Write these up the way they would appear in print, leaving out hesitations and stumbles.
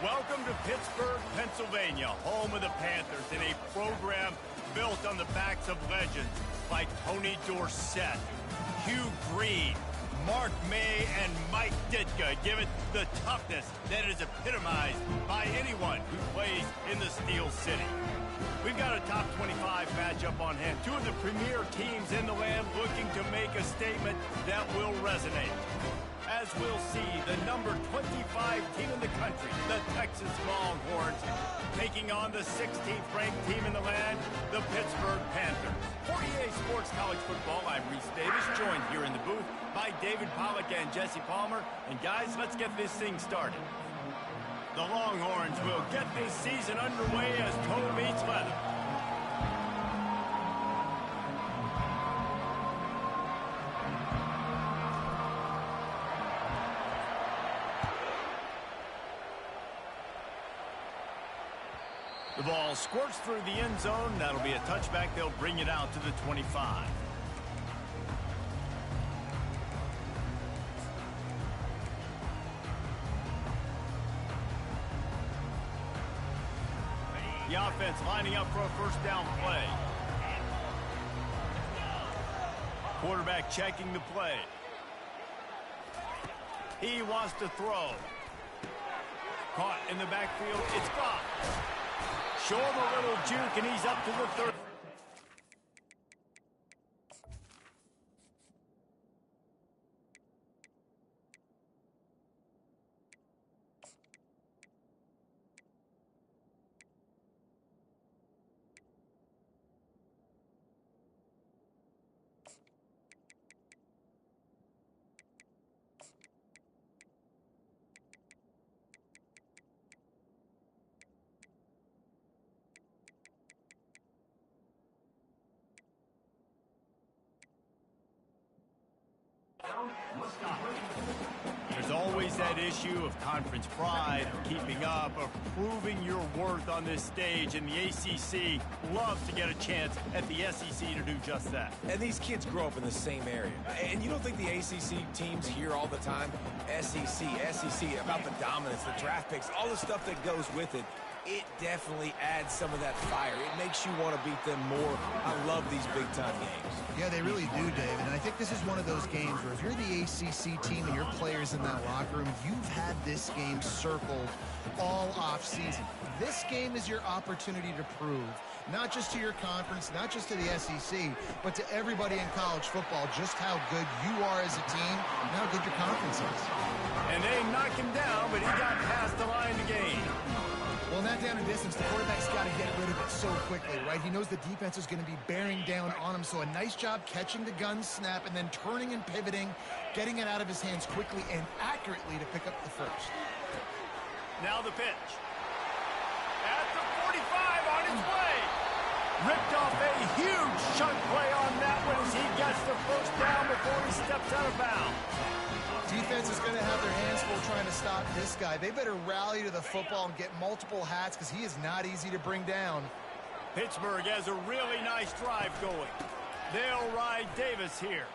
Welcome to Pittsburgh, Pennsylvania, home of the Panthers, and a program built on the backs of legends like Tony Dorsett, Hugh Green, Mark May, and Mike Ditka. Give it the toughness that is epitomized by anyone who plays in the Steel City. We've got a top 25 matchup on hand. Two of the premier teams in the land looking to make a statement that will resonate. As we'll see, the number 25 team in the country, the Texas Longhorns, taking on the 16th ranked team in the land, the Pittsburgh Panthers. For EA Sports College Football, I'm Reese Davis, joined here in the booth by David Pollack and Jesse Palmer. And guys, let's get this thing started. The Longhorns will get this season underway as toe meets leather. The ball squirts through the end zone. That'll be a touchback. They'll bring it out to the 25. The offense lining up for a first down play. Quarterback checking the play. He wants to throw. Caught in the backfield. It's gone. Show him a little juke, and he's up to the 30. There's always that issue of conference pride, of keeping up, of proving your worth on this stage, and the ACC loves to get a chance at the SEC to do just that. And these kids grow up in the same area. And you don't think the ACC teams hear all the time, SEC, about the dominance, the draft picks, all the stuff that goes with it. It definitely adds some of that fire. It makes you want to beat them more. I love these big-time games. Yeah, they really do, David. And I think this is one of those games where if you're the ACC team and your players in that locker room, you've had this game circled all off-season. This game is your opportunity to prove, not just to your conference, not just to the SEC, but to everybody in college football, just how good you are as a team and how good your conference is. And they knocked him down, but he got past the line to gain. Well, in that down and distance, the quarterback's got to get rid of it so quickly, right? He knows the defense is going to be bearing down on him, so a nice job catching the gun snap and then turning and pivoting, getting it out of his hands quickly and accurately to pick up the first. Now the pitch. At the 45 on its way. Ripped off a huge chunk play on that one as he gets the first down before he steps out of bounds. Defense is going to have their hands full trying to stop this guy. They better rally to the football and get multiple hats because he is not easy to bring down. Pittsburgh has a really nice drive going. They'll ride Davis here.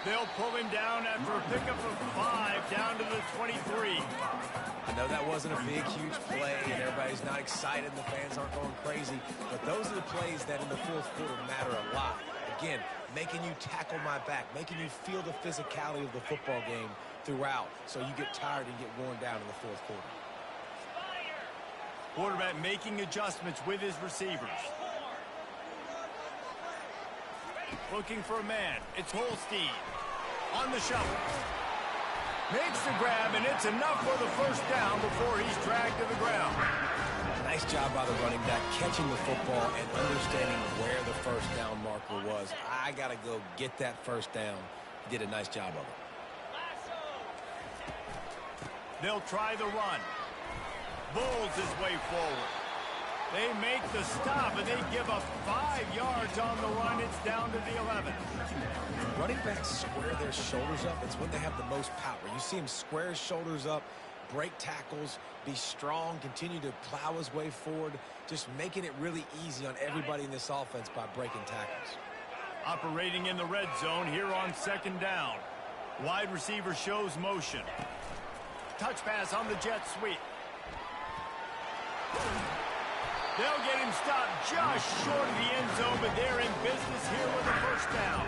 They'll pull him down after a pickup of 5 down to the 23. I know that wasn't a big, huge play, and everybody's not excited, and the fans aren't going crazy, but those are the plays that in the fourth quarter matter a lot. Again, making you tackle my back, making you feel the physicality of the football game throughout, so you get tired and get worn down in the fourth quarter. Quarterback making adjustments with his receivers. Looking for a man. It's Holstein on the shovel. Makes the grab, and it's enough for the first down before he's dragged to the ground. Nice job by the running back, catching the football and understanding where the first down marker was. I got to go get that first down. He did a nice job of it. They'll try the run. Bulls his way forward. They make the stop, and they give up 5 yards on the run. It's down to the 11. Running backs square their shoulders up. It's when they have the most power. You see him square his shoulders up, break tackles, be strong, continue to plow his way forward, just making it really easy on everybody in this offense by breaking tackles. Operating in the red zone here on second down. Wide receiver shows motion. touch pass on the jet sweep. They'll get him stopped just short of the end zone, but they're in business here with a first down.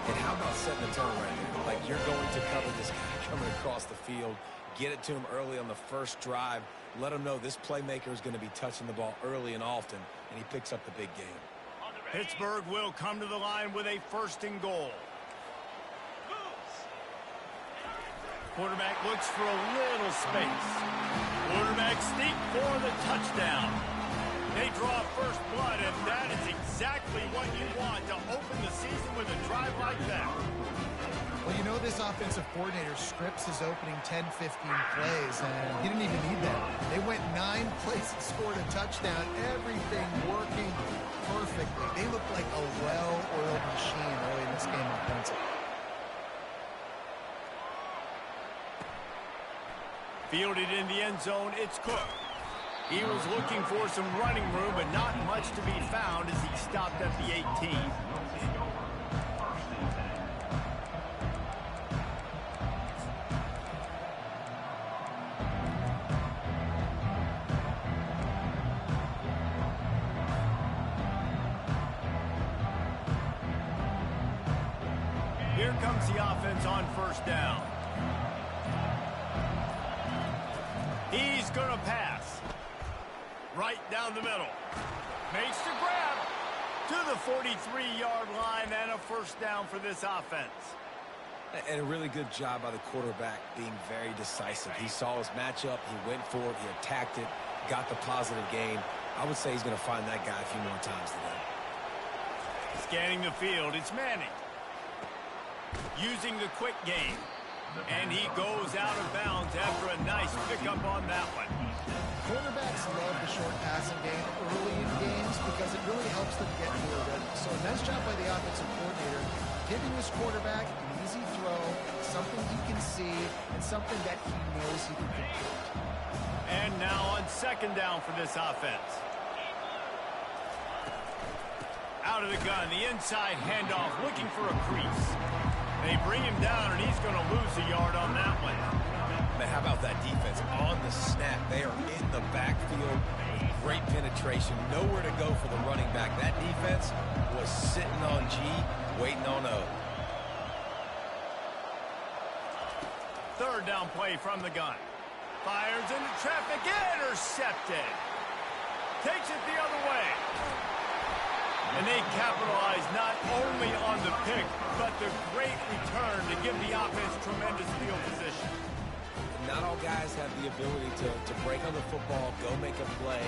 And how about setting the tone right there? Like, you're going to cover this guy coming across the field. Get it to him early on the first drive. Let him know this playmaker is going to be touching the ball early and often, and he picks up the big game. Pittsburgh will come to the line with a first and goal. Quarterback looks for a little space. Quarterback sneak for the touchdown. They draw first blood, and that is exactly what you want to open the season with a drive like that. Well, you know this offensive coordinator scripts his opening 10, 15 plays, and he didn't even need that. They went 9 plays and scored a touchdown, everything working perfectly. They look like a well-oiled machine early in this game offensively. Fielded in the end zone, it's Cook. He was looking for some running room, but not much to be found as he stopped at the 18. Here comes the offense on first down. He's going to pass. Right down the middle. Makes the grab to the 43-yard line, and a first down for this offense. And a really good job by the quarterback being very decisive. He saw his matchup. He went for it. He attacked it. Got the positive gain. I would say he's going to find that guy a few more times today. Scanning the field, it's Manning. Using the quick game. And he goes out of bounds after a nice pickup on that one. Quarterbacks love the short passing game early in games because it really helps them get more ready. So a nice job by the offensive coordinator, giving his quarterback an easy throw, something he can see, and something that he knows he can complete. And now on second down for this offense. Out of the gun, the inside handoff, looking for a crease. They bring him down, and he's going to lose a yard on that one. Man, how about that defense? On the snap, they are in the backfield with great penetration. Nowhere to go for the running back. That defense was sitting on G, waiting on O. Third down play from the gun. Fires into traffic, intercepted. Takes it the other way. And they capitalize not only on the pick, but the great return to give the offense tremendous field position. Not all guys have the ability to break on the football, go make a play,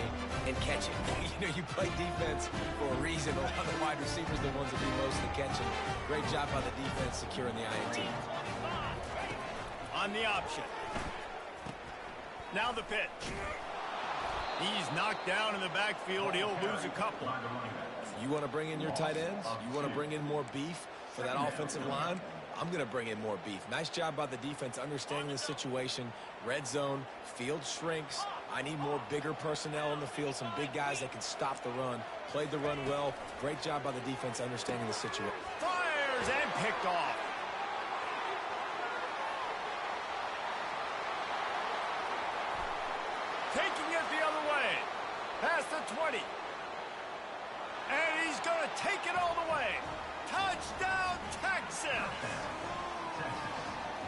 and catch it. You know, you play defense for a reason. A lot of the wide receivers are the ones that do most of the catching. Great job by the defense securing the INT. On the option. Now the pitch. He's knocked down in the backfield. He'll lose a couple. You want to bring in your tight ends? You want to bring in more beef for that offensive line? I'm going to bring in more beef. Nice job by the defense understanding the situation. Red zone, field shrinks. I need more bigger personnel on the field, some big guys that can stop the run. Played the run well. Great job by the defense understanding the situation. Fires and picked off. Taking it the other way. Past the 20. And he's going to take it all the way. Touchdown, Texas!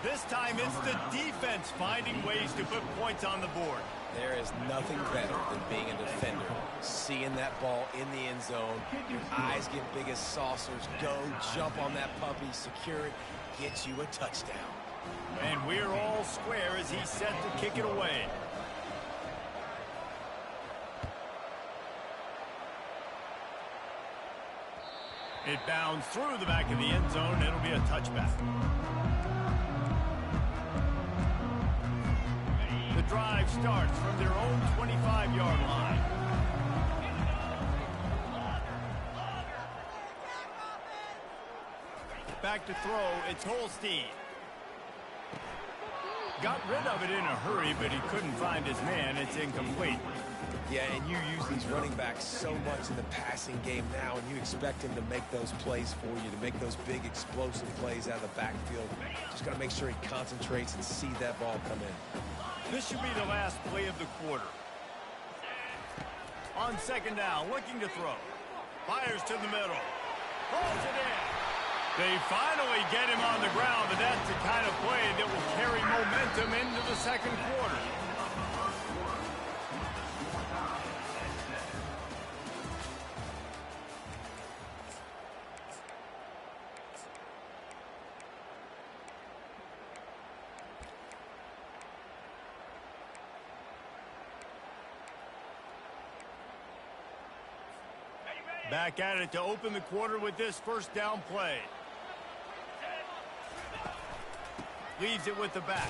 This time it's the defense finding ways to put points on the board. There is nothing better than being a defender. Seeing that ball in the end zone, your eyes get big as saucers. Go, jump on that puppy, secure it, get you a touchdown. And we're all square as he's set to kick it away. It bounds through the back of the end zone. It'll be a touchback. The drive starts from their own 25-yard line. Back to throw. It's Holstein. Got rid of it in a hurry, but he couldn't find his man. It's incomplete. Yeah, and you use these running backs so much in the passing game now, and you expect him to make those plays for you, to make those big explosive plays out of the backfield. Just got to make sure he concentrates and see that ball come in. This should be the last play of the quarter. On second down, looking to throw. Fires to the middle. Pulls it in. They finally get him on the ground, but that's the kind of play that will carry momentum into the second quarter. Back at it to open the quarter with this first down play. Leaves it with the back.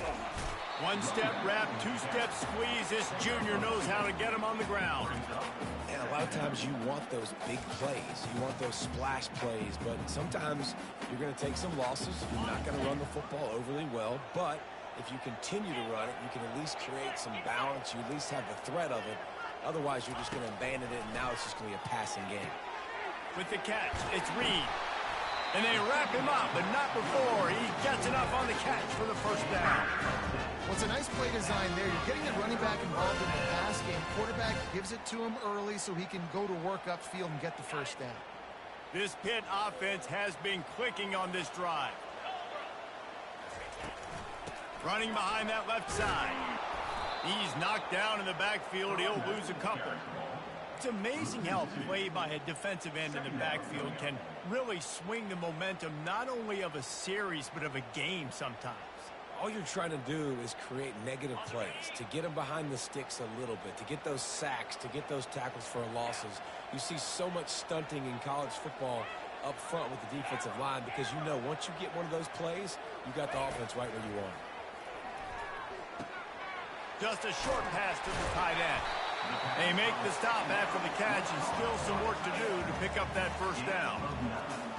One-step wrap, two-step squeeze. This junior knows how to get him on the ground. And a lot of times you want those big plays. You want those splash plays. But sometimes you're going to take some losses. You're not going to run the football overly well. But if you continue to run it, you can at least create some balance. You at least have the threat of it. Otherwise, you're just going to abandon it, and now it's just going to be a passing game. With the catch, it's Reed. And they wrap him up, but not before he gets enough on the catch for the first down. Well, it's a nice play design there. You're getting the running back involved in the pass game. Quarterback gives it to him early so he can go to work upfield and get the first down. This Pitt offense has been clicking on this drive. Running behind that left side. He's knocked down in the backfield. He'll lose a couple. It's amazing how a play by a defensive end in the backfield can really swing the momentum not only of a series but of a game sometimes. All you're trying to do is create negative plays, to get them behind the sticks a little bit, to get those sacks, to get those tackles for losses. You see so much stunting in college football up front with the defensive line because you know once you get one of those plays, you got the offense right where you want it. Just a short pass to the tight end. They make the stop after the catch and still some work to do to pick up that first down.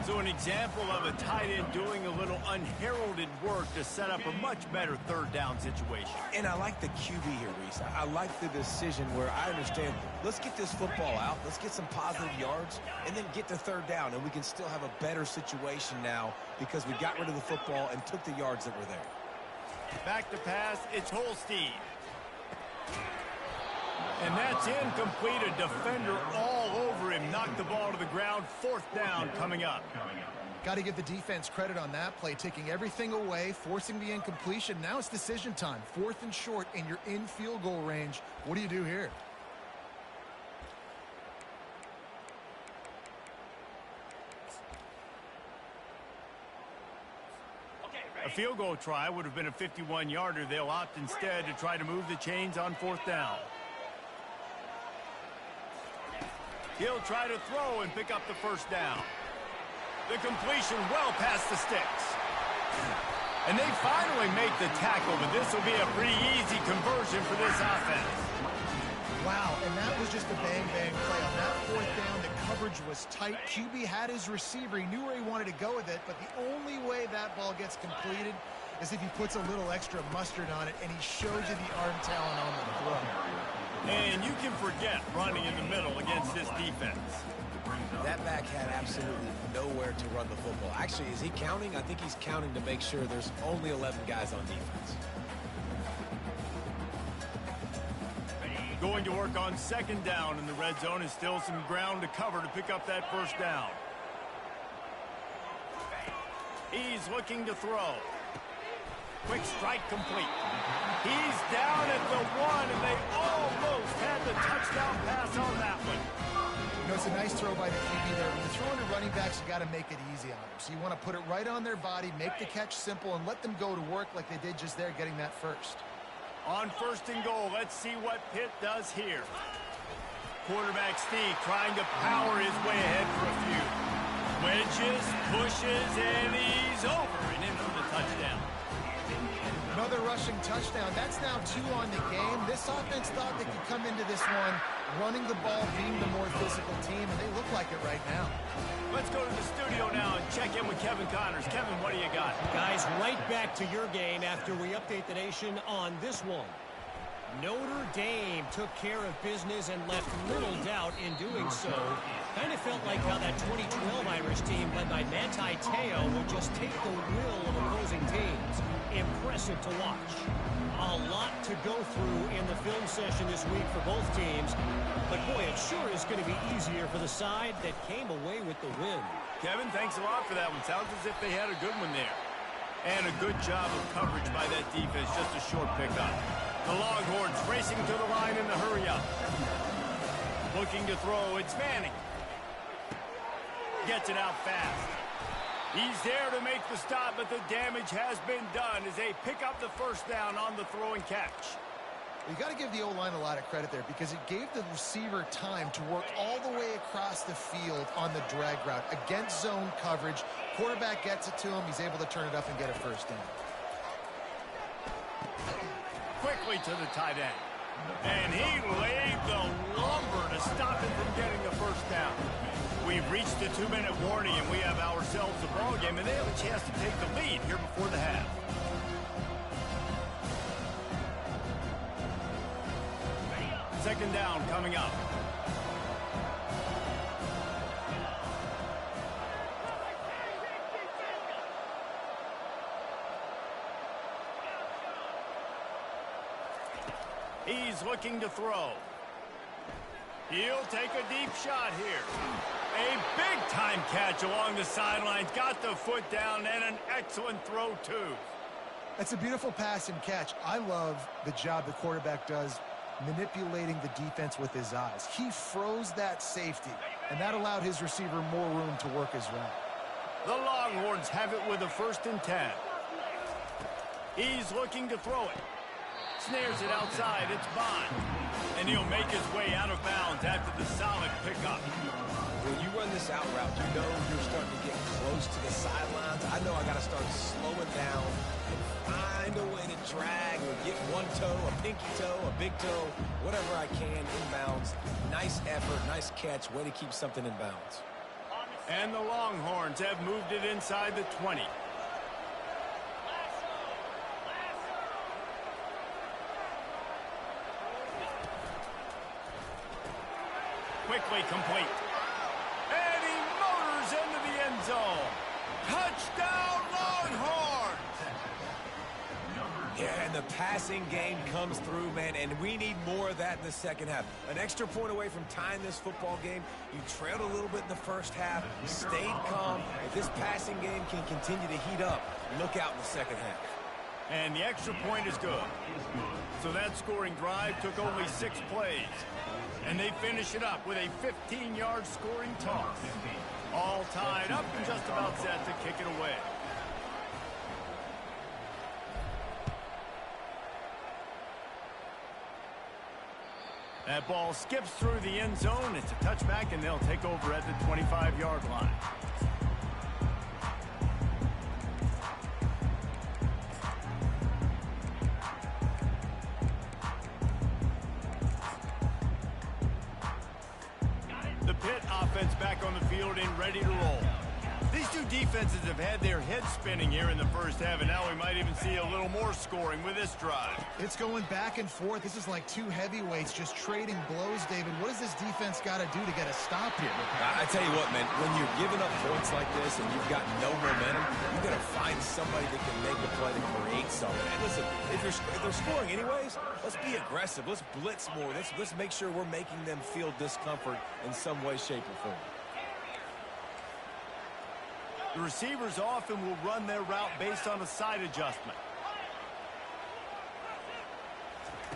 So an example of a tight end doing a little unheralded work to set up a much better third down situation. And I like the QB here, Reese. I like the decision where I understand, let's get this football out, let's get some positive yards, and then get to third down, and we can still have a better situation now because we got rid of the football and took the yards that were there. Back to pass, it's Holstein. And that's incomplete. A defender all over him. Knocked the ball to the ground. Fourth down coming up. Got to give the defense credit on that play, taking everything away, forcing the incompletion. Now it's decision time. Fourth and short, and you're in field goal range. What do you do here? A field goal try would have been a 51-yarder. They'll opt instead to try to move the chains on fourth down. He'll try to throw and pick up the first down. The completion well past the sticks. And they finally make the tackle, but this will be a pretty easy conversion for this offense. Wow, and that was just a bang-bang play. On that fourth down, the coverage was tight. QB had his receiver. He knew where he wanted to go with it, but the only way that ball gets completed is if he puts a little extra mustard on it, and he shows you the arm talent on the throw. And you can forget running in the middle against this defense. That back had absolutely nowhere to run the football. Actually, is he counting? I think he's counting to make sure there's only 11 guys on defense. Going to work on second down in the red zone is still some ground to cover to pick up that first down. He's looking to throw. Quick strike complete. He's down at the one, and they almost had the touchdown pass on that one. You know, it's a nice throw by the QB there. When you're throwing to running backs, you got to make it easy on them. So you want to put it right on their body, make the catch simple, and let them go to work like they did just there, getting that first. On first and goal, let's see what Pitt does here. Quarterback Steve trying to power his way ahead for a few. Wedges, pushes, and he's over and in for the touchdown. Another rushing touchdown. That's now 2 on the game. This offense thought they could come into this one running the ball, being the more physical team, and they look like it right now. Let's go to the studio now and check in with Kevin Connors. Kevin, what do you got? Guys, right back to your game after we update the nation on this one. Notre Dame took care of business and left little doubt in doing so. Kind of felt like how that 2012 Irish team led by Manti Te'o would just take the will of opposing teams. impressive to watch. A lot to go through in the film session this week for both teams. But, boy, it sure is going to be easier for the side that came away with the win. Kevin, thanks a lot for that one. Sounds as if they had a good one there. And a good job of coverage by that defense. Just a short pickup. The Longhorns racing to the line in the hurry-up. Looking to throw. It's Manning. Gets it out fast. He's there to make the stop, but the damage has been done as they pick up the first down on the throw and catch. You got to give the O-line a lot of credit there because it gave the receiver time to work all the way across the field on the drag route against zone coverage. Quarterback gets it to him. He's able to turn it up and get a first down. Quickly to the tight end. And he laid the lumber to stop him from getting the first down. We've reached the 2-minute warning, and we have ourselves a ball game, and they have a chance to take the lead here before the half. Second down coming up. He's looking to throw. He'll take a deep shot here. A big-time catch along the sidelines. Got the foot down and an excellent throw, too. That's a beautiful pass and catch. I love the job the quarterback does manipulating the defense with his eyes. He froze that safety, and that allowed his receiver more room to work his route. The Longhorns have it with a 1st and 10. He's looking to throw it. Snares it outside. It's Bond. And he'll make his way out of bounds after the solid pickup. When you run this out route, you know you're starting to get close to the sidelines. I know I got to start slowing down and find a way to drag or get one toe, a pinky toe, a big toe, whatever I can inbounds. Nice effort, nice catch, way to keep something in bounds. And the Longhorns have moved it inside the 20. Quickly complete. And he motors into the end zone. Touchdown, Longhorns! Yeah, and the passing game comes through, man, and we need more of that in the second half. An extra point away from tying this football game. You trailed a little bit in the first half, stayed calm. If this passing game can continue to heat up, look out in the second half. And the extra point is good. So that scoring drive took only 6 plays. And they finish it up with a 15-yard scoring toss. All tied up and just about set to kick it away. That ball skips through the end zone. It's a touchback, and they'll take over at the 25-yard line. Back on the field and ready to roll. These two defenses have had their heads spinning here in the first half, and now we might even see a little more scoring with this drive. It's going back and forth. This is like two heavyweights just trading blows, David. What does this defense got to do to get a stop here? I tell you what, man, when you're giving up points like this and you've got no momentum, you've got to find somebody that can make a play to create something. And listen, if they're scoring anyways, let's be aggressive. Let's blitz more. Let's make sure we're making them feel discomfort in some way, shape, or form. The receivers often will run their route based on a side adjustment.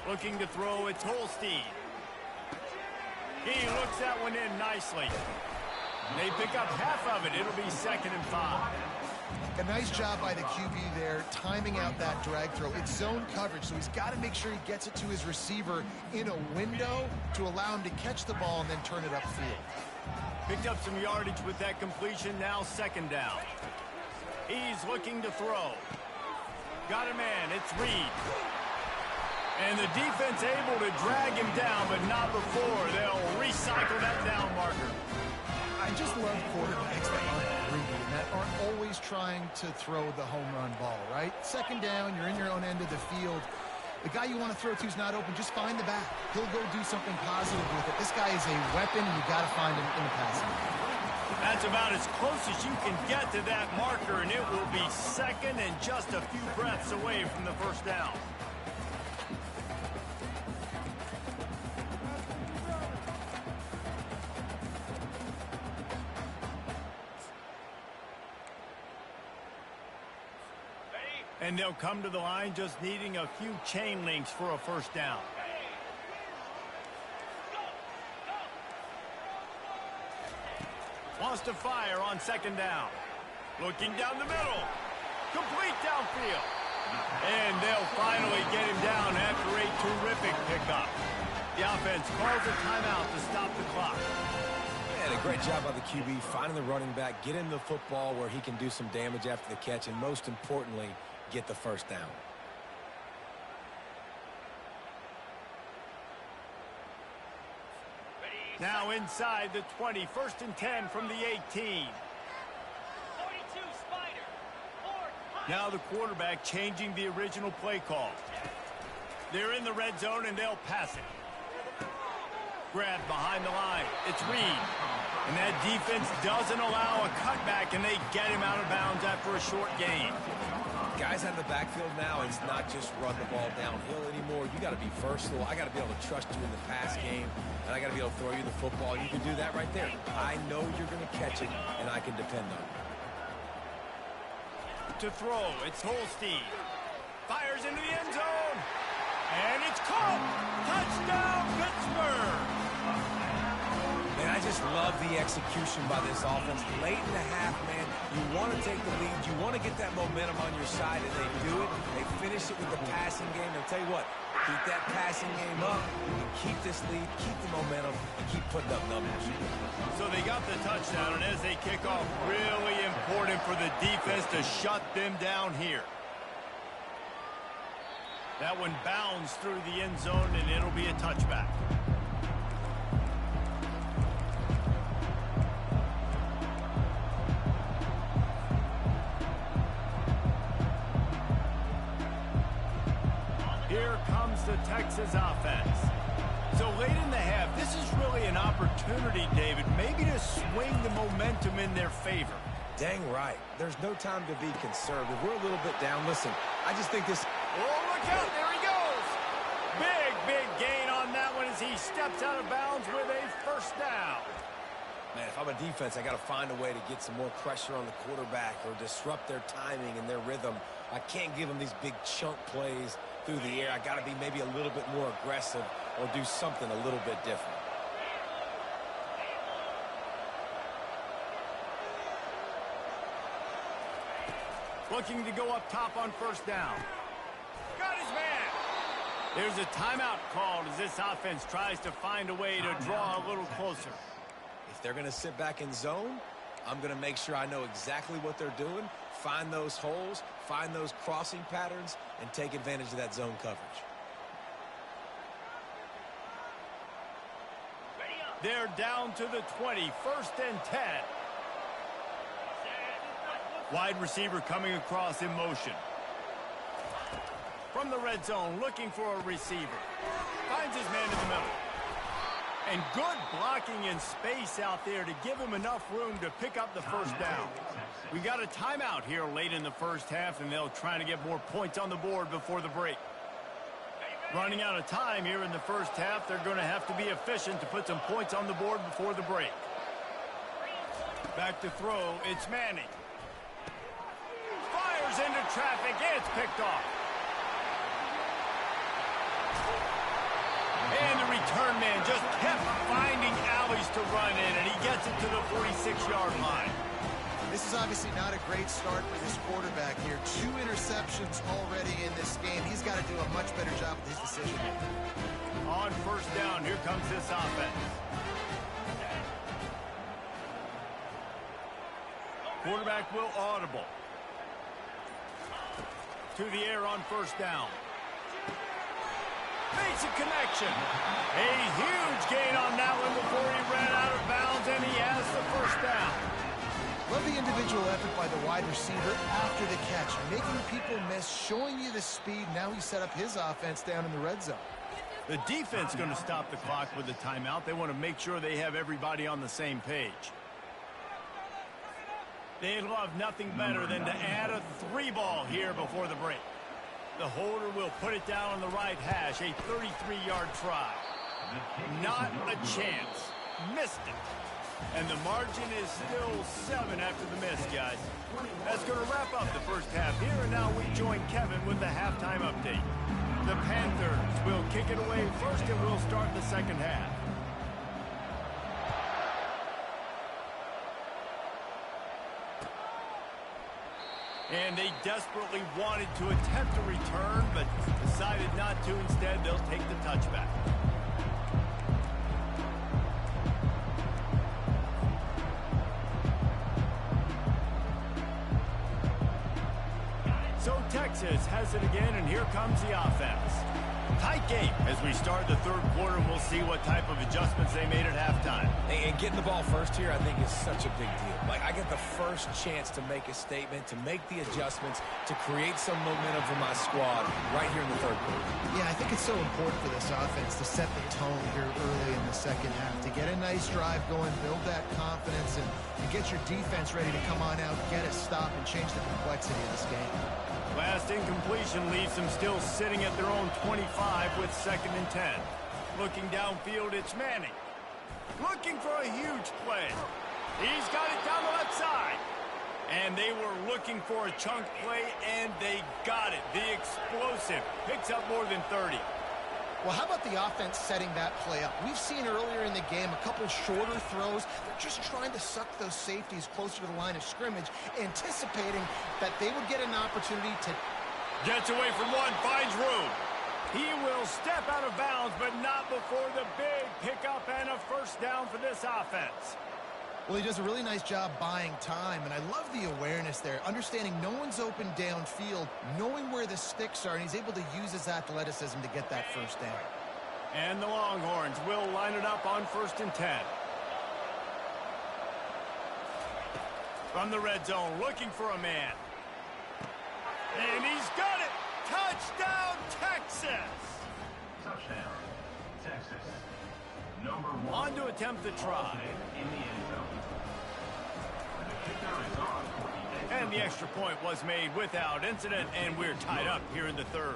Looking to throw, it's Holstein. He looks that one in nicely. They pick up half of it. It'll be 2nd and 5. A nice job by the QB there, timing out that drag throw. It's zone coverage, so he's got to make sure he gets it to his receiver in a window to allow him to catch the ball and then turn it upfield. Picked up some yardage with that completion, now 2nd down. He's looking to throw. Got a man, it's Reed. And the defense able to drag him down, but not before. They'll recycle that down marker. I just love quarterbacks that aren't greedy and that aren't always trying to throw the home run ball, right? 2nd down, you're in your own end of the field. The guy you want to throw to is not open. Just find the back. He'll go do something positive with it. This guy is a weapon, and you got to find him in the passing game. That's about as close as you can get to that marker, and it will be second and just a few breaths away from the first down. And they'll come to the line just needing a few chain links for a first down. Wants to fire on second down. Looking down the middle. Complete downfield. And they'll finally get him down after a terrific pickup. The offense calls a timeout to stop the clock. And a great job by the QB finding the running back, get him the football where he can do some damage after the catch, and most importantly, get the first down. Now inside the 20, 1st and 10 from the 18. Now the quarterback changing the original play call. They're in the red zone and they'll pass it. Grab behind the line. It's Reed. And that defense doesn't allow a cutback, and they get him out of bounds after a short gain. Guys out of the backfield now, it's not just run the ball downhill anymore. You got to be versatile. I got to be able to trust you in the pass game, and I got to be able to throw you the football. You can do that right there. I know you're going to catch it, and I can depend on it. To throw, it's Holstein. Fires into the end zone. And it's caught. Touchdown, Pittsburgh. Man, I just love the execution by this offense. Late in the half, man, you want to take the lead. You want to get that momentum on your side, and they do it. They finish it with the passing game. And I'll tell you what, keep that passing game up. You can keep this lead, keep the momentum, and keep putting up numbers. So they got the touchdown, and as they kick off, really important for the defense to shut them down here. That one bounds through the end zone, and it'll be a touchback. Here comes the Texas offense. So late in the half, this is really an opportunity, David, maybe to swing the momentum in their favor. Dang right. There's no time to be conservative. We're a little bit down. Listen, I just think this... Oh, look out. There he goes. Big gain on that one as he steps out of bounds with a first down. Man, if I'm a defense, I got to find a way to get some more pressure on the quarterback or disrupt their timing and their rhythm. I can't give them these big chunk plays through the air. I got to be maybe a little bit more aggressive or do something a little bit different. Looking to go up top on first down. Got his man. There's a timeout called as this offense tries to find a way to draw a little closer. If they're going to sit back in zone, I'm going to make sure I know exactly what they're doing, find those holes, find those crossing patterns, and take advantage of that zone coverage. They're down to the 20, 1st and 10. Wide receiver coming across in motion. From the red zone, looking for a receiver. Finds his man in the middle. And good blocking in space out there to give him enough room to pick up the first down. We got a timeout here late in the first half, and they'll try to get more points on the board before the break. Running out of time here in the first half, they're going to have to be efficient to put some points on the board before the break. Back to throw, it's Manning. Fires into traffic, it's picked off. And the return man just kept finding alleys to run in, and he gets it to the 46-yard line. This is obviously not a great start for this quarterback here. 2 interceptions already in this game. He's got to do a much better job with his decision making. On first down, here comes this offense. Quarterback will audible. To the air on first down. Makes a connection. A huge gain on that one before he ran out of bounds, and he has the first down. Love the individual effort by the wide receiver after the catch, making people miss, showing you the speed. Now he set up his offense down in the red zone. The defense going to stop the clock with a timeout. They want to make sure they have everybody on the same page. They'd love nothing better than to add a 3-ball here before the break. The holder will put it down on the right hash, a 33-yard try. Not a chance. Missed it. And the margin is still 7 after the miss, guys. That's going to wrap up the first half here, and now we join Kevin with the halftime update. The Panthers will kick it away first, and we'll start the second half. And they desperately wanted to attempt a return, but decided not to. Instead, they'll take the touchback. So Texas has it again, and here comes the offense. Tight game as we start the third quarter, and we'll see what type of adjustments they made at halftime. And getting the ball first here, I think, is such a big deal. Like, I get the first chance to make a statement, to make the adjustments, to create some momentum for my squad right here in the third quarter. Yeah, I think it's so important for this offense to set the tone here early in the second half, to get a nice drive going, build that confidence, and get your defense ready to come on out, get a stop, and change the complexity of this game. Last incompletion leaves them still sitting at their own 25 with 2nd and 10. Looking downfield, it's Manning. Looking for a huge play. He's got it down the left side. And they were looking for a chunk play, and they got it. The explosive picks up more than 30. Well, how about the offense setting that play up? We've seen earlier in the game a couple shorter throws. They're just trying to suck those safeties closer to the line of scrimmage, anticipating that they would get an opportunity to... Gets away from one, finds room. He will step out of bounds, but not before the big pickup and a first down for this offense. Well, he does a really nice job buying time, and I love the awareness there, understanding no one's open downfield, knowing where the sticks are, and he's able to use his athleticism to get that first down. And the Longhorns will line it up on 1st and 10. From the red zone, looking for a man. And he's got it! Touchdown, Texas! Touchdown, Texas. Number 1. On to attempt the try. In the end zone. The kicker is on for the And the extra point was made without incident, and we're tied up here in the third.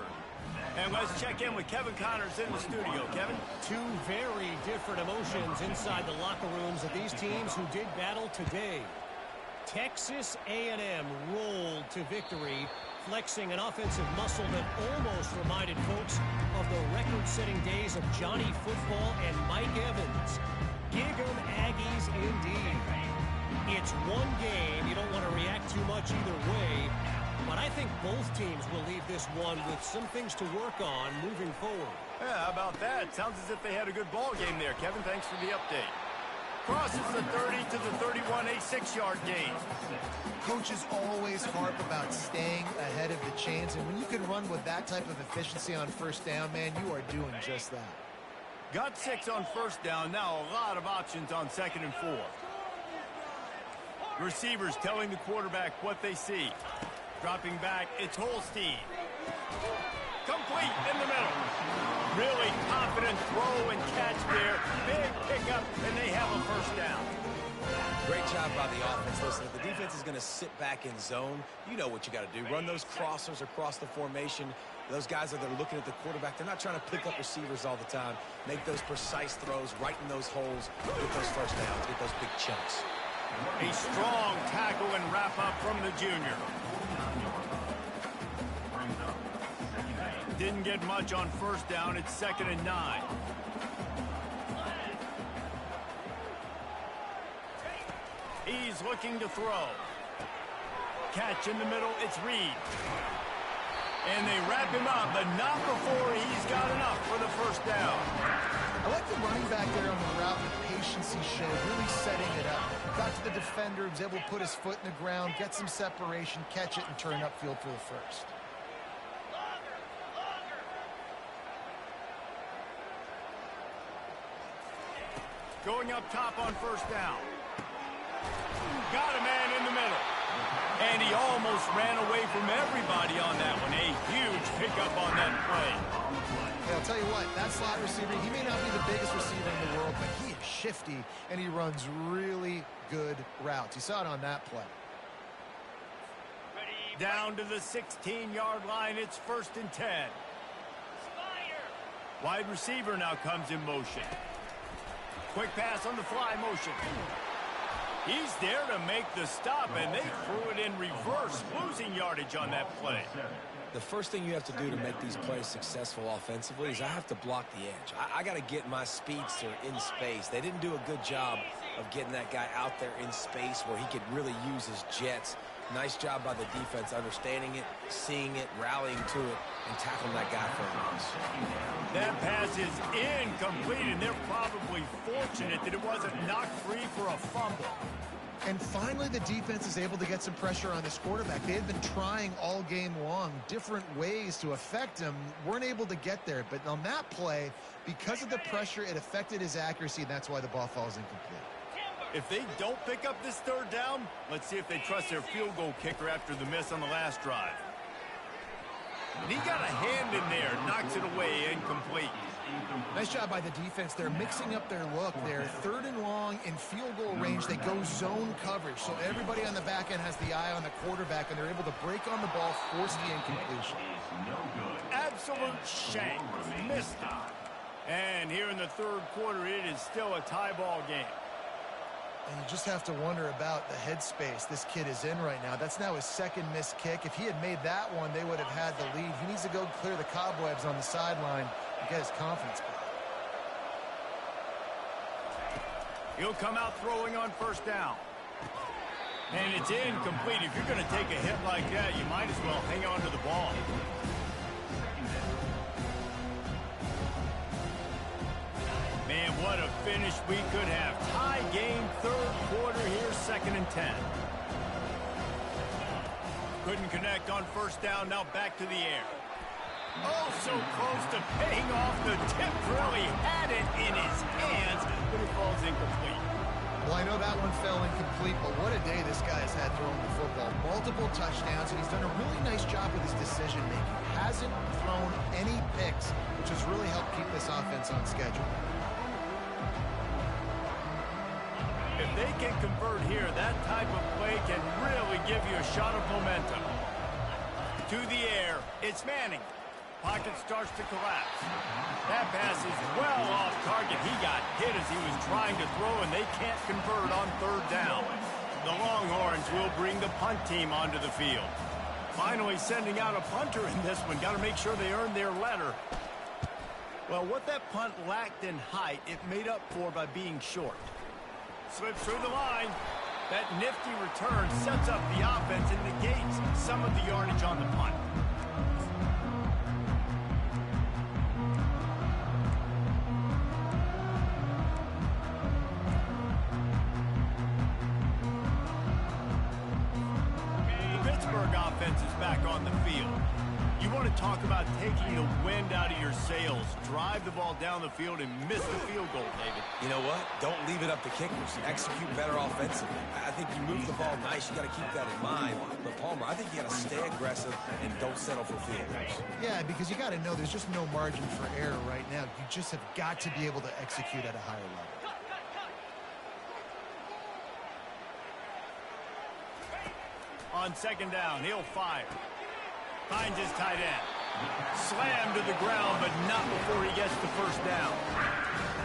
And let's check in with Kevin Connors in the studio. Kevin? Two very different emotions inside the locker rooms of these teams who did battle today. Texas A&M rolled to victory, flexing an offensive muscle that almost reminded folks of the record-setting days of Johnny Football and Mike Evans. Gig 'em Aggies indeed. It's one game. You don't want to react too much either way, but I think both teams will leave this one with some things to work on moving forward. Yeah, how about that? Sounds as if they had a good ball game there, Kevin. Thanks for the update. Crosses the 30 to the 31, a 6-yard gain. Coaches always harp about staying ahead of the chains, and when you can run with that type of efficiency on first down, man, you are doing just that. Got 6 on first down. Now a lot of options on 2nd and 4. Receivers telling the quarterback what they see. Dropping back, it's Holstein. Complete in the middle. Really confident throw and catch there. Big pickup, and they have a first down. Great job by the offense. Listen, if the defense is going to sit back in zone, you know what you got to do. Run those crossers across the formation. Those guys that are looking at the quarterback, they're not trying to pick up receivers all the time. Make those precise throws right in those holes. Get those first downs. Get those big chunks. A strong tackle and wrap up from the junior. Didn't get much on first down. It's 2nd and 9. He's looking to throw. Catch in the middle. It's Reed. And they wrap him up, but not before he's got enough for the first down. I like the running back there on the route, the patience he showed, really setting it up. Got to the defender, was able to put his foot in the ground, get some separation, catch it, and turn upfield for the first. Going up top on first down. Got a man in the middle. And he almost ran away from everybody on that one. A huge pickup on that play. Yeah, I'll tell you what, that slot receiver, he may not be the biggest receiver in the world, but he is shifty, and he runs really good routes. You saw it on that play. Down to the 16-yard line. It's 1st and 10. Wide receiver now comes in motion. Quick pass on the fly motion. He's there to make the stop, and they threw it in reverse, losing yardage on that play. The first thing you have to do to make these plays successful offensively is I have to block the edge. I got to get my speedster in space. They didn't do a good job of getting that guy out there in space where he could really use his jets. Nice job by the defense understanding it, seeing it, rallying to it, and tackling that guy for a loss. That pass is incomplete, and they're probably fortunate that it wasn't knocked free for a fumble. And finally, the defense is able to get some pressure on this quarterback. They had been trying all game long, different ways to affect him, weren't able to get there. But on that play, because of the pressure, it affected his accuracy, and that's why the ball falls incomplete. If they don't pick up this 3rd down, let's see if they trust their field goal kicker after the miss on the last drive. And he got a hand in there, knocks it away, incomplete. Nice job by the defense. They're mixing up their look. They're 3rd and long in field goal range. They go zone coverage. So everybody on the back end has the eye on the quarterback, and they're able to break on the ball, force the incompletion. Absolute shank. Missed it. And here in the 3rd quarter, it is still a tie ball game. And you just have to wonder about the headspace this kid is in right now. That's now his 2nd missed kick. If he had made that one, they would have had the lead. He needs to go clear the cobwebs on the sideline and get his confidence back. He'll come out throwing on 1st down. And it's incomplete. If you're going to take a hit like that, you might as well hang on to the ball. Man, what a finish we could have. Tie game, 3rd quarter here, 2nd and 10. Couldn't connect on 1st down, now back to the air. Oh, so close to paying off. The tip really had it in his hands, but it falls incomplete. Well, I know that one fell incomplete, but what a day this guy has had throwing the football. Multiple touchdowns, and he's done a really nice job with his decision-making. Hasn't thrown any picks, which has really helped keep this offense on schedule. If they can convert here, that type of play can really give you a shot of momentum. To the air, it's Manning. Pocket starts to collapse. That pass is well off target. He got hit as he was trying to throw, and they can't convert on 3rd down. The Longhorns will bring the punt team onto the field. Finally sending out a punter in this one. Got to make sure they earn their letter. Well, what that punt lacked in height, it made up for by being short. Slips through the line. That nifty return sets up the offense and negates some of the yardage on the punt. The Pittsburgh offense is back on the field. You want to talk about taking the wind out of your sails. Drive the ball down the field and miss the field goal, David. You know what? Don't leave it up to kickers. Execute better offensively. I think you move the ball nice. You got to keep that in mind. But, Palmer, I think you got to stay aggressive and don't settle for field goals. Yeah, because you got to know there's just no margin for error right now. You just have got to be able to execute at a higher level. On 2nd down, he'll fire. Finds his tight end. Slammed to the ground, but not before he gets the 1st down.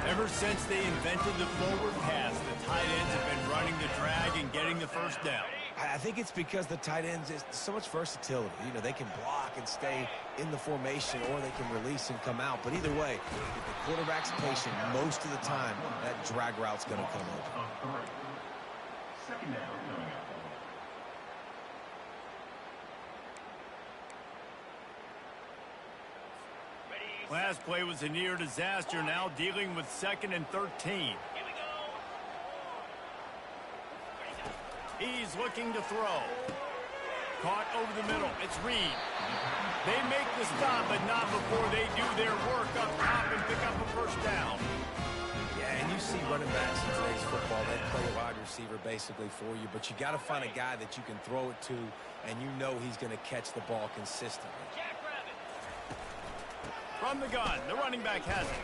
Ever since they invented the forward pass, the tight ends have been running the drag and getting the 1st down. I think it's because the tight ends is so much versatility. You know, they can block and stay in the formation, or they can release and come out. But either way, if the quarterback's patient most of the time, that drag route's going to come open. 2nd down coming up. Last play was a near disaster, now dealing with 2nd and 13. He's looking to throw. Caught over the middle. It's Reed. They make the stop, but not before they do their work up top and pick up a 1st down. Yeah, and you see running backs in today's football, they play a wide receiver basically for you, but you got to find a guy that you can throw it to, and you know he's going to catch the ball consistently. From the gun, the running back has it.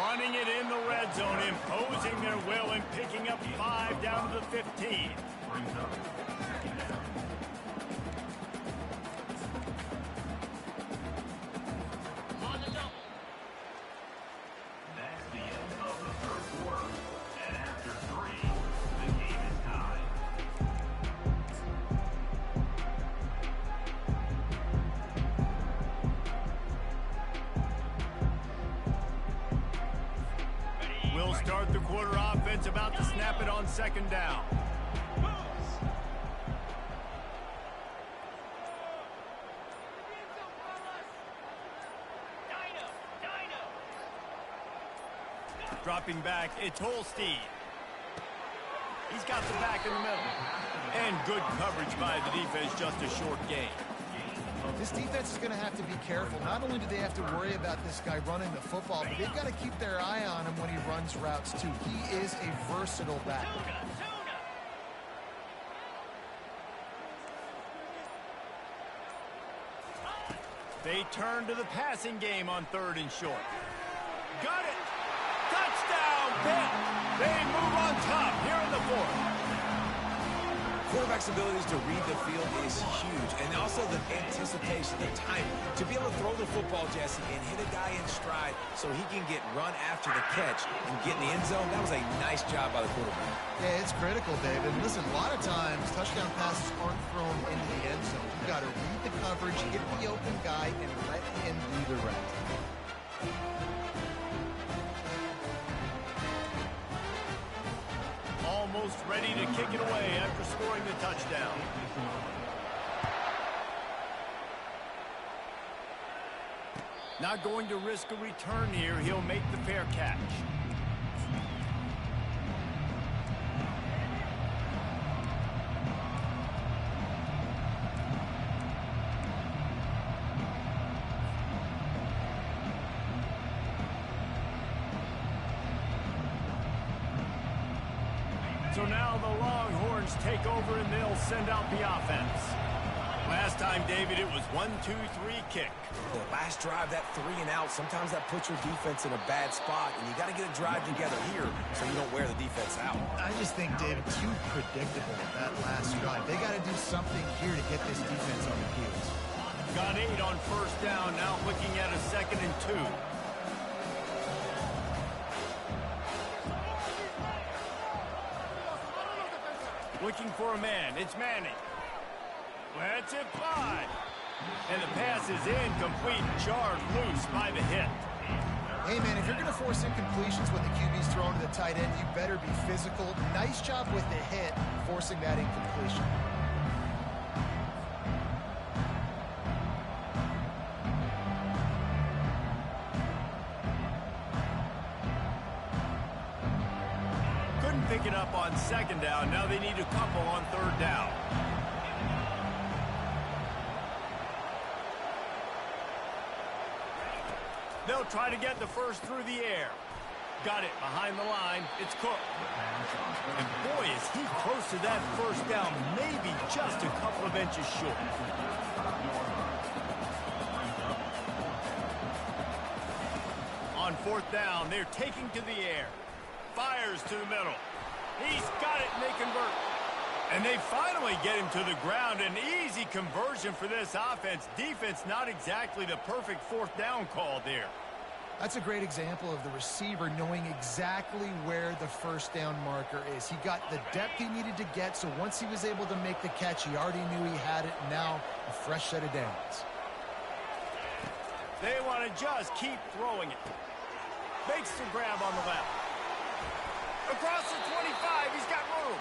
Running it in the red zone, imposing their will and picking up 5 down to the 15. quarter offense about to snap it on second down. Dropping back, it's Holstein. He's got the back in the middle. And good coverage by the defense, just a short gain. This defense is going to have to be careful. Not only do they have to worry about this guy running the football, but they've got to keep their eye on him when he runs routes too. He is a versatile back. They turn to the passing game on 3rd and short. Got it! Touchdown, Pitt! They move on top here in the 4th. Quarterback's abilities to read the field is huge, and also the anticipation, the time to be able to throw the football, Jesse, and hit a guy in stride so he can get run after the catch and get in the end zone. That was a nice job by the quarterback. Yeah, it's critical, David. And listen, a lot of times touchdown passes aren't thrown into the end zone. You've got to read the coverage, hit the open guy, and let him do the rest. Almost ready to kick it away after scoring the touchdown. Not going to risk a return here. He'll make the fair catch. So now the Longhorns take over and they'll send out the offense. Last time, David, it was 1-2-3 kick. The last drive, that 3 and out, sometimes that puts your defense in a bad spot, and you got to get a drive together here so you don't wear the defense out. I just think, David, too predictable that last drive. They got to do something here to get this defense on their heels. Got 8 on 1st down, now looking at a 2nd and 2. Looking for a man. It's Manning. Lets it fly. And the pass is incomplete. Jarred loose by the hit. Hey, man, if you're going to force incompletions when the QB's thrown to the tight end, you better be physical. Nice job with the hit, forcing that incompletion. Pick it up on 2nd down. Now they need a couple on 3rd down. They'll try to get the first through the air. Got it behind the line. It's Cook. And boy, is he close to that 1st down. Maybe just a couple of inches short. On 4th down, they're taking to the air. Fires to the middle. He's got it, and they convert. And they finally get him to the ground. An easy conversion for this offense. Defense not exactly the perfect 4th down call there. That's a great example of the receiver knowing exactly where the 1st down marker is. He got the depth he needed to get, so once he was able to make the catch, he already knew he had it. Now, a fresh set of downs. They want to just keep throwing it. Makes the grab on the left. Across the 25, he's got room.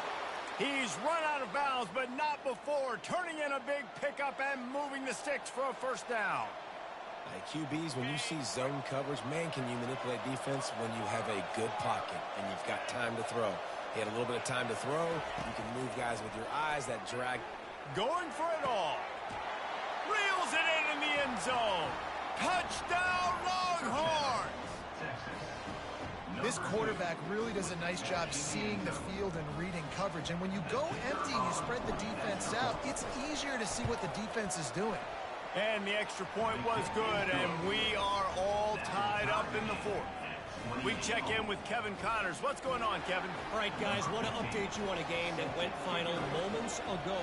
He's run out of bounds, but not before. Turning in a big pickup and moving the sticks for a 1st down. Like QBs, when you see zone coverage, man, can you manipulate defense when you have a good pocket and you've got time to throw. He had a little bit of time to throw. You can move guys with your eyes. That drag. Going for it all. Reels it in the end zone. Touchdown, Longhorns! This quarterback really does a nice job seeing the field and reading coverage. And when you go empty and you spread the defense out, it's easier to see what the defense is doing. And the extra point was good, and we are all tied up in the 4th. We check in with Kevin Connors. What's going on, Kevin? All right, guys, want to update you on a game that went final moments ago.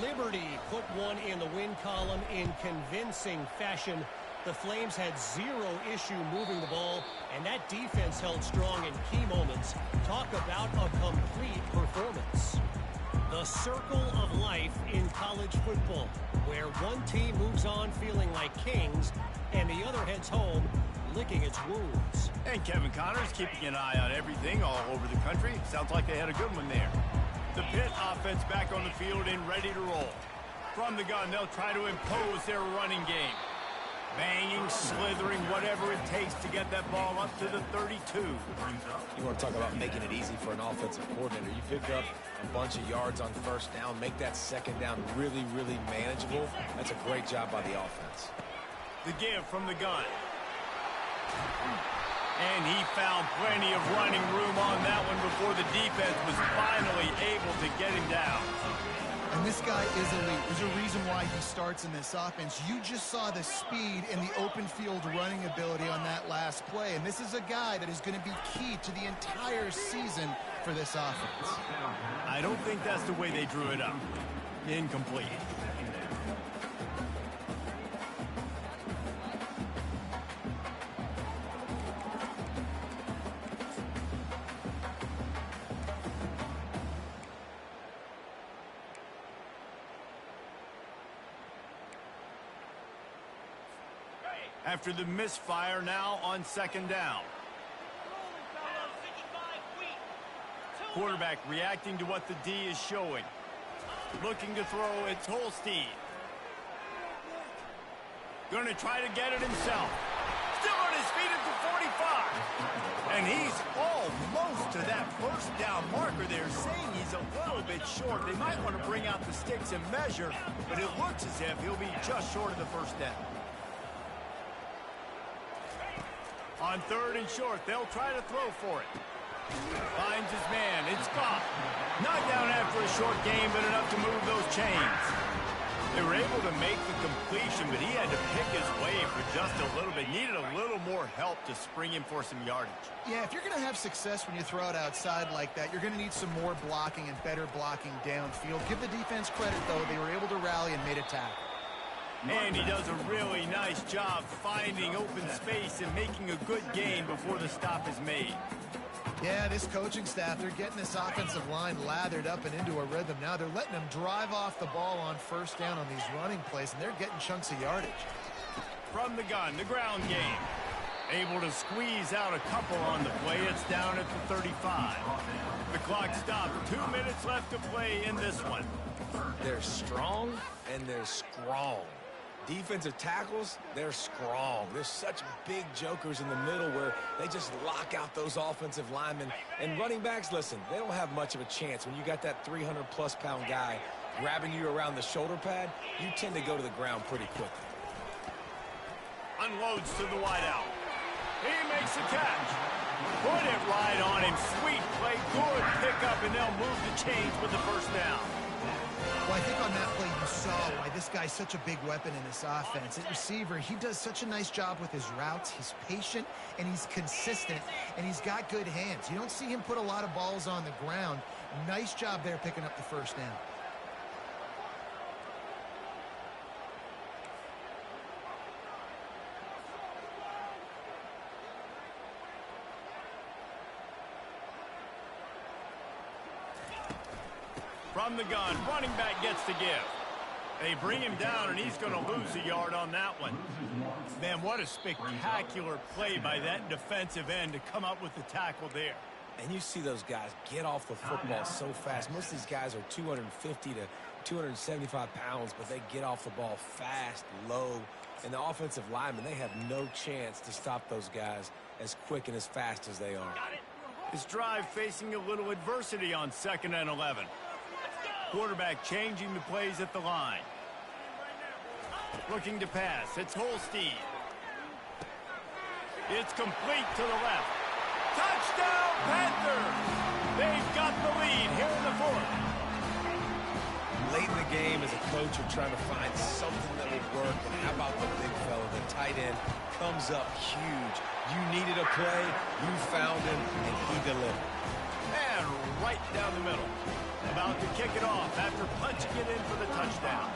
Liberty put one in the win column in convincing fashion. The Flames had zero issue moving the ball, and that defense held strong in key moments. Talk about a complete performance. The circle of life in college football, where one team moves on feeling like kings and the other heads home licking its wounds. And Kevin Connors keeping an eye on everything all over the country. Sounds like they had a good one there. The Pitt offense back on the field and ready to roll. From the gun, they'll try to impose their running game. Banging, slithering, whatever it takes to get that ball up to the 32. You want to talk about making it easy for an offensive coordinator. You pick up a bunch of yards on first down, make that second down really, really manageable. That's a great job by the offense. The give from the gun. And he found plenty of running room on that one before the defense was finally able to get him down. And this guy is elite. There's a reason why he starts in this offense. You just saw the speed and the open field running ability on that last play. And this is a guy that is going to be key to the entire season for this offense. I don't think that's the way they drew it up. Incomplete. After the misfire, now on second down. Quarterback reacting to what the D is showing. Looking to throw, it's Holstein. Going to try to get it himself. Still on his feet at the 45. And he's almost to that first down marker there, saying he's a little bit short. They might want to bring out the sticks and measure, but it looks as if he'll be just short of the first down. On third and short, they'll try to throw for it. Finds his man. It's Goff. Not down after a short game, but enough to move those chains. They were able to make the completion, but he had to pick his way for just a little bit. Needed a little more help to spring him for some yardage. Yeah, if you're going to have success when you throw it outside like that, you're going to need some more blocking and better blocking downfield. Give the defense credit, though. They were able to rally and made a tackle. And he does a really nice job finding open space and making a good gain before the stop is made. Yeah, this coaching staff, they're getting this offensive line lathered up and into a rhythm. Now they're letting them drive off the ball on first down on these running plays, and they're getting chunks of yardage. From the gun, the ground game. Able to squeeze out a couple on the play. It's down at the 35. The clock stopped. 2 minutes left to play in this one. They're strong and they're strong. Defensive tackles, they're strong. There's such big jokers in the middle where they just lock out those offensive linemen. And running backs, listen, they don't have much of a chance. When you got that 300-plus pound guy grabbing you around the shoulder pad, you tend to go to the ground pretty quickly. Unloads to the wideout. He makes the catch. Put it right on him. Sweet play, good pickup, and they'll move the chains with the first down. Well, I think on that play you saw why this guy's such a big weapon in this offense. At receiver, he does such a nice job with his routes. He's patient, and he's consistent, and he's got good hands. You don't see him put a lot of balls on the ground. Nice job there picking up the first down. From the gun, running back gets the give. They bring him down, and he's going to lose a yard on that one. Man, what a spectacular play by that defensive end to come up with the tackle there. And you see those guys get off the football so fast. Most of these guys are 250 to 275 pounds, but they get off the ball fast, low. And the offensive linemen, they have no chance to stop those guys as quick and as fast as they are. His drive facing a little adversity on 2nd and 11. Quarterback changing the plays at the line. Looking to pass. It's Holstein. It's complete to the left. Touchdown, Panthers! They've got the lead here in the fourth. Late in the game, as a coach, you're trying to find something that would work. And how about the big fella, the tight end, comes up huge. You needed a play, you found him, and he delivered. And right down the middle. About to kick it off after punching it in for the touchdown.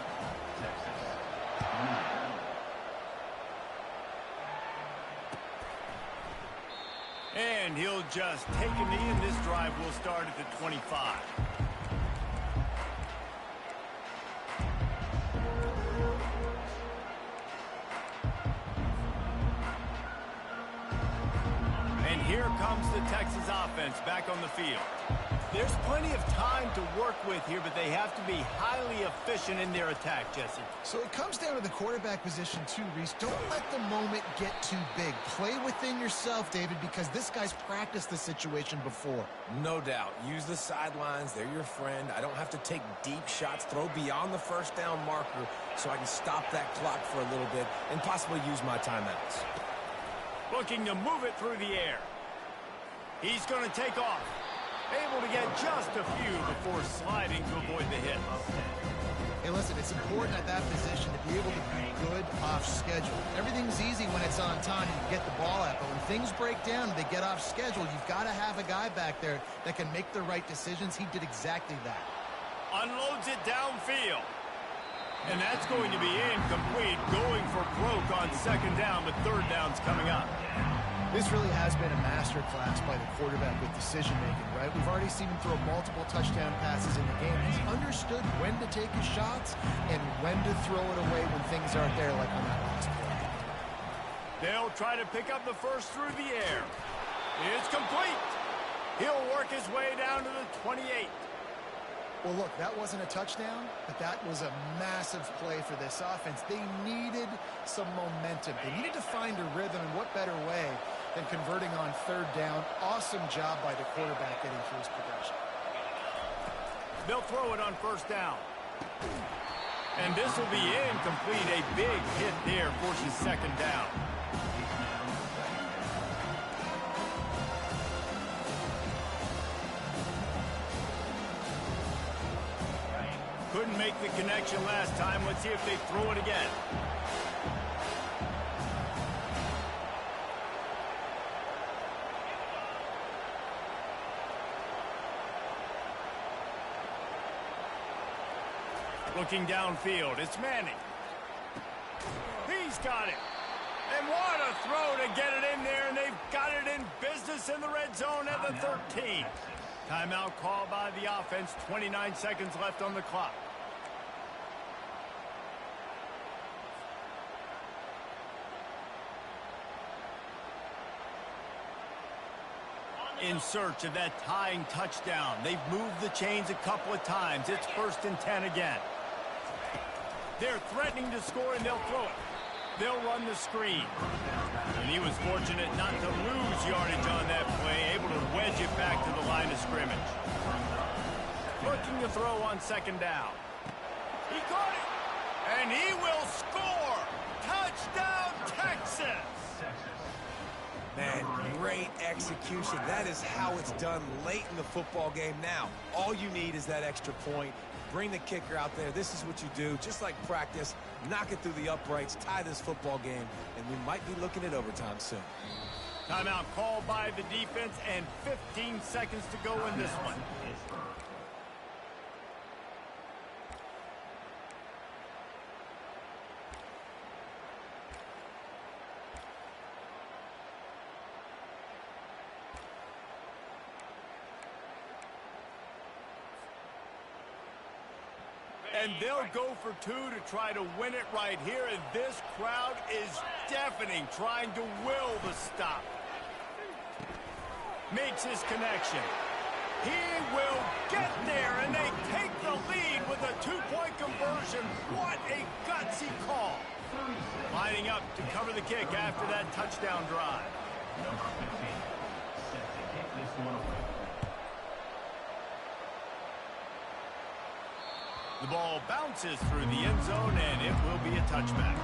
And he'll just take a knee, and this drive will start at the 25. here comes the Texas offense back on the field. There's plenty of time to work with here, but they have to be highly efficient in their attack, Jesse. So it comes down to the quarterback position too, Reese. Don't let the moment get too big. Play within yourself, David, because this guy's practiced the situation before. No doubt. Use the sidelines. They're your friend. I don't have to take deep shots, throw beyond the first down marker so I can stop that clock for a little bit and possibly use my timeouts. Looking to move it through the air. He's going to take off. Able to get just a few before sliding to avoid the hit. Hey, listen, it's important at that position to be able to be good off schedule. Everything's easy when it's on time and you get the ball out, but when things break down and they get off schedule, you've got to have a guy back there that can make the right decisions. He did exactly that. Unloads it downfield. And that's going to be incomplete, going for broke on second down, but third down's coming up. This really has been a masterclass by the quarterback with decision-making, right? We've already seen him throw multiple touchdown passes in the game. He's understood when to take his shots and when to throw it away when things aren't there, like on that last play. They'll try to pick up the first through the air. It's complete. He'll work his way down to the 28. Well, look, that wasn't a touchdown, but that was a massive play for this offense. They needed some momentum. They needed to find a rhythm, and what better way than converting on third down. Awesome job by the quarterback getting through his progression. They'll throw it on first down. And this will be incomplete. A big hit there forces second down. Couldn't make the connection last time. Let's see if they throw it again. Looking downfield, it's Manning. He's got it. And what a throw to get it in there, and they've got it in business in the red zone at the 13. Timeout called by the offense, 29 seconds left on the clock. In search of that tying touchdown. They've moved the chains a couple of times. It's 1st and 10 again. They're threatening to score, and they'll throw it. They'll run the screen. And he was fortunate not to lose yardage on that play, able to wedge it back to the line of scrimmage. Looking to throw on second down. He caught it, and he will score. Touchdown, Texas. Man, great execution. That is how it's done late in the football game now. All you need is that extra point. Bring the kicker out there. This is what you do. Just like practice, knock it through the uprights, tie this football game, and we might be looking at overtime soon. Timeout called by the defense, and 15 seconds to go in this one. And they'll go for two to try to win it right here. And this crowd is deafening, trying to will the stop. Makes his connection. He will get there, and they take the lead with a two-point conversion. What a gutsy call. Lining up to cover the kick after that touchdown drive. Number 15, set to kick this one away. The ball bounces through the end zone, and it will be a touchback.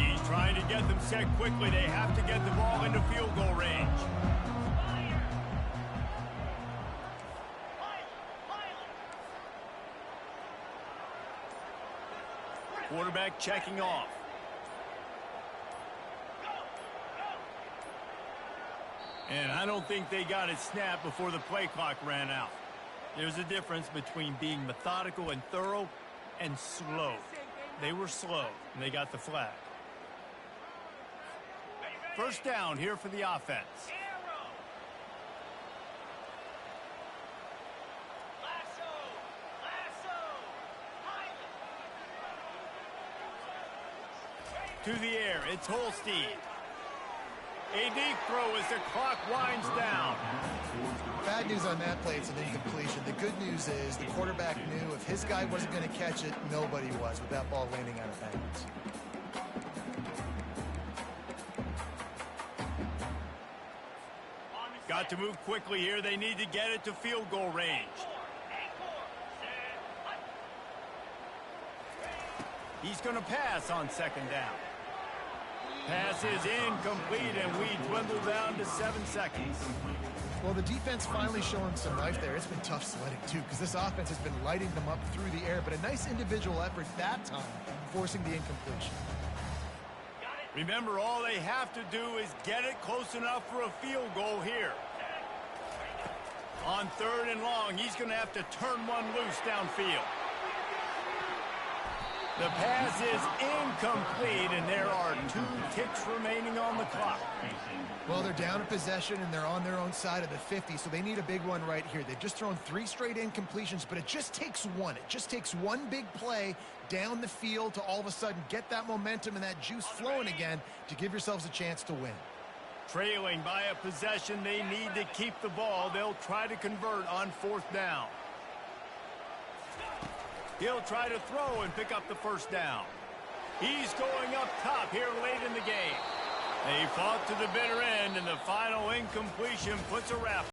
He's trying to get them set quickly. They have to get the ball into field goal range. Quarterback checking off. And I don't think they got it snapped before the play clock ran out. There's a difference between being methodical and thorough and slow. They were slow, and they got the flag. First down here for the offense. To the air, it's Holstein. A deep throw as the clock winds down. Bad news on that play, it's an incompletion. The good news is the quarterback knew if his guy wasn't going to catch it, nobody was with that ball landing out of bounds. Got to move quickly here. They need to get it to field goal range. He's going to pass on second down. Pass is incomplete, and we dwindle down to 7 seconds. Well, the defense finally showing some life there. It's been tough sledding, too, because this offense has been lighting them up through the air, but a nice individual effort that time, forcing the incompletion. Remember, all they have to do is get it close enough for a field goal here. On 3rd and long, he's going to have to turn one loose downfield. The pass is incomplete, and there are 2 ticks remaining on the clock. Well, they're down in possession, and they're on their own side of the 50, so they need a big one right here. They've just thrown 3 straight incompletions, but it just takes one. It just takes one big play down the field to all of a sudden get that momentum and that juice flowing again to give yourselves a chance to win. Trailing by a possession, they need to keep the ball. They'll try to convert on 4th down. He'll try to throw and pick up the first down. He's going up top here late in the game. They fought to the bitter end, and the final incompletion puts a wrap